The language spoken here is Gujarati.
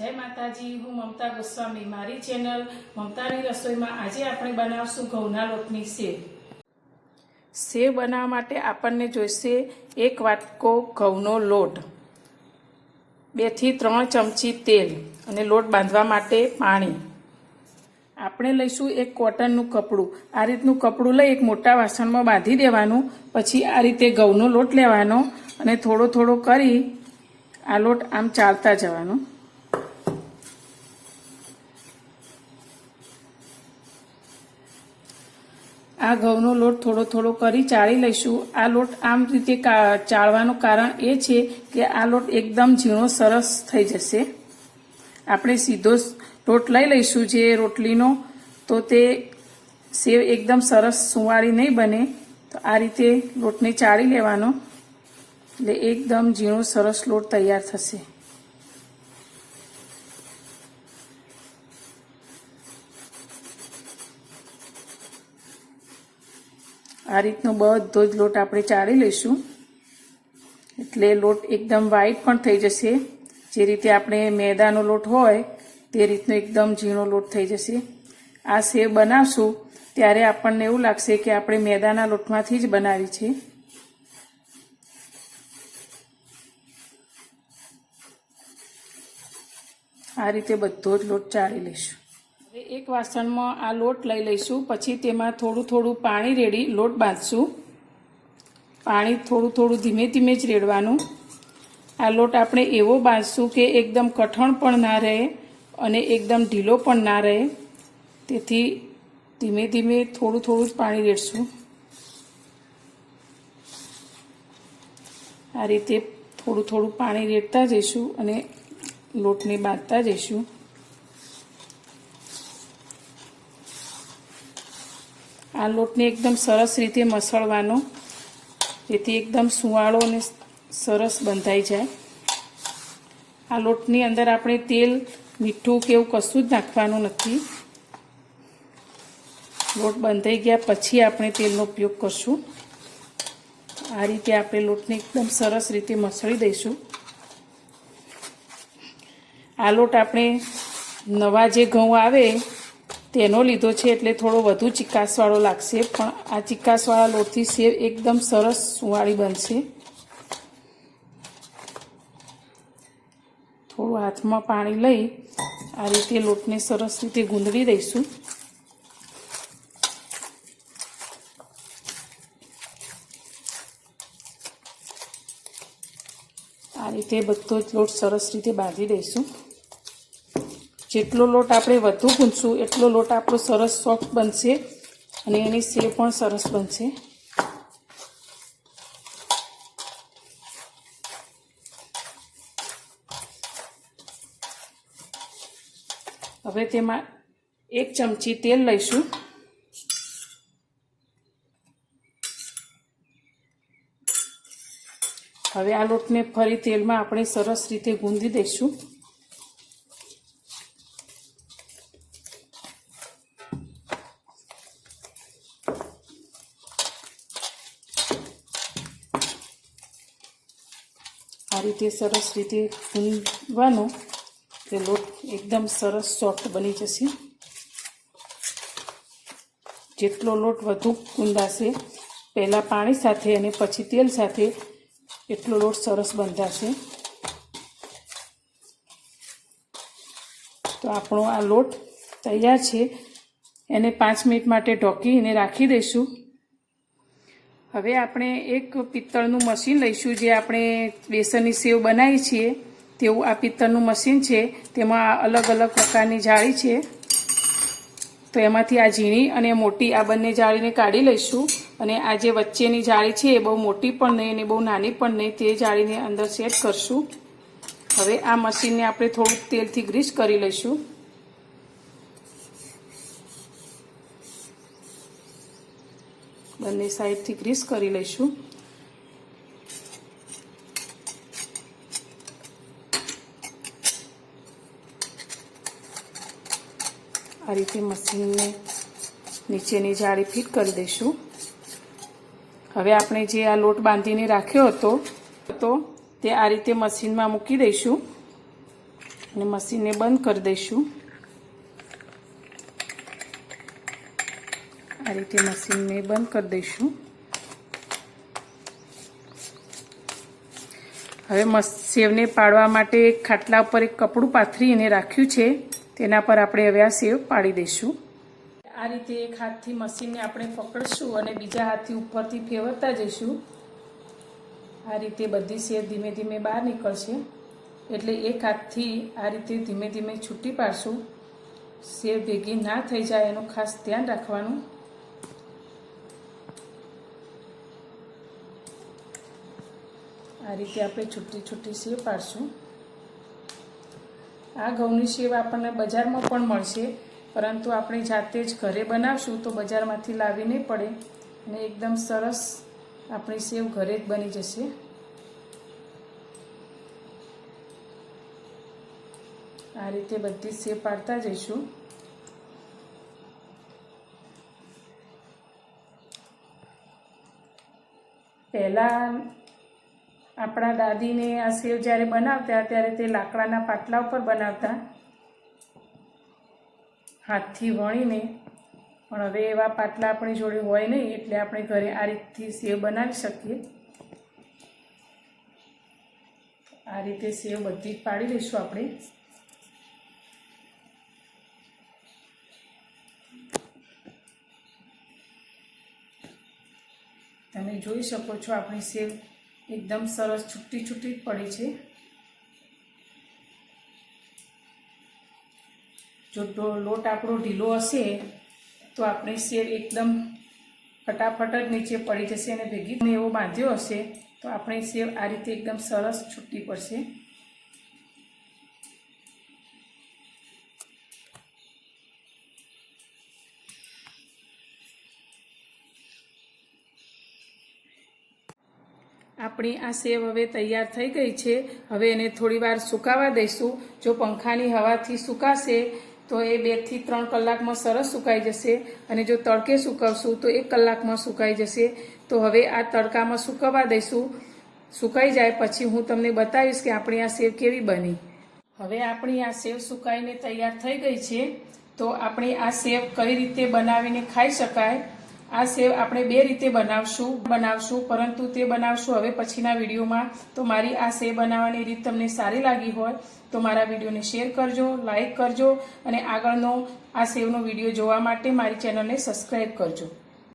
जय माताजी। हूँ ममता गोस्वामी। मारी चेनल ममतानी रसोई में आज આપણે બનાવશું ઘઉંના લોટની સેવ। સેવ બનાવવા માટે આપણને જોઈશે 1 વાટકો ઘઉંનો લોટ, 2 થી 3 ચમચી તેલ અને લોટ બાંધવા માટે પાણી। આપણે લઈશું એક કોટનનું કપડું। આ રીતનું કપડું લઈ એક મોટા વાસણમાં બાંધી દેવાનું। પછી આ રીતે ઘઉંનો લોટ લેવાનો અને થોડો થોડો કરી આ લોટ આમ ચાળતા જવાનો। આ ઘઉંનો લોટ થોડો થોડો કરી ચાળી લઈશું। આ લોટ આમ રીતે ચાળવાનું કારણ એ છે કે આ લોટ એકદમ ઝીણો સરસ થઈ જશે। આપણે સીધો લોટ લઈ લઈશું જે રોટલીનો, તો તે સેવ એકદમ સરસ સુંવાળી નહીં બને। તો આ રીતે લોટને ચાળી લેવાનો એટલે એકદમ ઝીણો સરસ લોટ તૈયાર થશે। આ રીતનો બધો જ લોટ આપણે ચાળી લઈશું એટલે લોટ એકદમ વ્હાઈટ પણ થઈ જશે। જે રીતે આપણે મેદાનો લોટ હોય તે રીતનો એકદમ ઝીણો લોટ થઈ જશે। આ સેવ બનાવશું ત્યારે આપણને એવું લાગશે કે આપણે મેદાના લોટમાંથી જ બનાવી છે। આ રીતે બધો જ લોટ ચાળી લઈશું। હવે એક વાસણમાં આ લોટ લઈ લઈશું। પછી તેમાં થોડું થોડું પાણી રેડી લોટ બાંધશું। પાણી થોડું થોડું ધીમે ધીમે જ રેડવાનું। આ લોટ આપણે એવો બાંધશું કે એકદમ કઠણ પણ ના રહે અને એકદમ ઢીલો પણ ના રહે। તેથી ધીમે ધીમે થોડું થોડું જ પાણી રેડશું। આ રીતે થોડું થોડું પાણી રેડતા જઈશું અને લોટને બાંધતા જઈશું। આ લોટને એકદમ સરસ રીતે મસળવાનો જેથી એકદમ સુવાળો અને સરસ બંધાઈ જાય। આ લોટની અંદર આપણે તેલ, મીઠું કે એવું કશું જ નાખવાનું નથી। લોટ બંધાઈ ગયા પછી આપણે તેલનો ઉપયોગ કરશું। આ રીતે આપણે લોટને એકદમ સરસ રીતે મસળી દઈશું। આ લોટ આપણે નવા જે ઘઉં આવે તેનો લીધો છે એટલે થોડો વધુ ચીકાસવાળો લાગશે, પણ આ ચીકાસવાળા લોટથી સેવ એકદમ સરસ સુંવાળી બનશે। થોડું હાથમાં પાણી લઈ આ રીતે લોટને સરસ રીતે ગૂંદળી દઈશું। આ રીતે બધો જ લોટ સરસ રીતે બાંધી દઈશું। જેટલો લોટ આપણે વધુ ગૂંથશું એટલો લોટ આપણો સરસ સોફ્ટ બનશે અને એની સેવ પણ સરસ બનશે। હવે તેમાં 1 ચમચી તેલ લઈશું। હવે આ લોટને ફરી તેલમાં આપણે સરસ રીતે ગૂંદી દઈશું। આ રીતે સરસ રીતે ગૂંદવાનો કે લોટ એકદમ સરસ સોફ્ટ બની જશે। જેટલો લોટ વધુ ગૂંદાશે પહેલાં પાણી સાથે અને પછી તેલ સાથે, એટલો લોટ સરસ બંધાશે। તો આપણો આ લોટ તૈયાર છે। એને 5 મિનિટ માટે ઢોકીને રાખી દઈશું। હવે આપણે એક પિત્તળનું મશીન લઈશું। જે આપણે બેસનની સેવ બનાવી છીએ તેવું આ પિત્તળનું મશીન છે। તેમાં અલગ અલગ પ્રકારની જાળી છે, તો એમાંથી આ ઝીણી અને મોટી આ બંને જાળીને કાઢી લઈશું। અને આ જે વચ્ચેની જાળી છે એ બહુ મોટી પણ નહીં અને બહુ નાની પણ નહીં, તે જાળીને અંદર સેટ કરશું। હવે આ મશીનને આપણે થોડુંક તેલથી ગ્રીસ કરી લઈશું। બંને સાઈડથી ગ્રીસ કરી લઈશું। આ રીતે મશીનને નીચેની જાળી ફિટ કરી દઈશું। હવે આપણે જે આ લોટ બાંધીને રાખ્યો હતો તે આ રીતે મશીનમાં મૂકી દઈશું। અને મશીનને બંધ કરી દઈશું। આ રીતે મશીનને બંધ કરી દઈશું। હવે સેવને પાડવા માટે એક ખાટલા ઉપર એક કપડું પાથરી અને રાખ્યું છે, તેના પર આપણે હવે આ સેવ પાડી દઈશું। આ રીતે એક હાથથી મશીનને આપણે પકડશું અને બીજા હાથથી ઉપરથી ફેરવતા જઈશું। આ રીતે બધી સેવ ધીમે ધીમે બહાર નીકળશે, એટલે એક હાથથી આ રીતે ધીમે ધીમે છૂટી પાડશું। સેવ ભેગી ના થઈ જાય એનું ખાસ ધ્યાન રાખવાનું। આ રીતે આપણે છૂટી છૂટી સેવ પાડશું। આ ઘઉંની સેવ આપણને બજારમાં પણ મળશે, પરંતુ આપણે જાતે જ ઘરે બનાવશું તો બજારમાંથી લાવવી નહીં પડે અને એકદમ સરસ આપણી સેવ ઘરે જ બની જશે। આ રીતે બધી સેવ પાડતા જઈશું। પહેલાં આપણા દાદીને આ સેવ જ્યારે બનાવતા ત્યારે તે લાકડાના પાટલા ઉપર બનાવતા, હાથથી વણીને। પણ હવે એવા પાટલા આપણી જોડે હોય નહીં, એટલે આપણે ઘરે આ રીતથી સેવ બનાવી શકીએ। આ રીતે સેવ બધી પાડી લઈશું આપણે। તમે જોઈ શકો છો આપણી સેવ એકદમ સરસ છૂટી છૂટી પડી છે। જો લોટ આપણો ઢીલો હશે તો આપણી સેવ એકદમ ફટાફટ જ નીચે પડી જશે, અને ભેગી એવો બાંધ્યો હશે તો આપણી સેવ આ રીતે એકદમ સરસ છૂટી પડશે। આપણી આ સેવ હવે તૈયાર થઈ ગઈ છે। હવે એને થોડી વાર સુકાવા દઈશું। જો પંખાની હવાથી સુકાશે તો એ 2 થી 3 કલાકમાં સરસ સુકાઈ જશે, અને જો તડકે સુકવશું તો 1 કલાકમાં સુકાઈ જશે। તો હવે આ તડકામાં સુકવવા દઈશું। સુકાઈ જાય પછી હું તમને બતાવીશ કે આપણી આ સેવ કેવી બની। હવે આપણી આ સેવ સુકાઈને તૈયાર થઈ ગઈ છે। તો આપણી આ સેવ કઈ રીતે બનાવીને ખાઈ શકાય, આ સેવ આપણે 2 રીતે બનાવશું, પરંતુ તે બનાવશું હવે પછીના વિડીયોમાં। તો મારી આ સેવ બનાવવાની રીત તમને સારી લાગી હોય તો મારા વિડીયોને શેર કરજો, લાઈક કરજો, અને આગળનો આ સેવનો વિડીયો જોવા માટે મારી ચેનલને સબસ્ક્રાઈબ કરજો।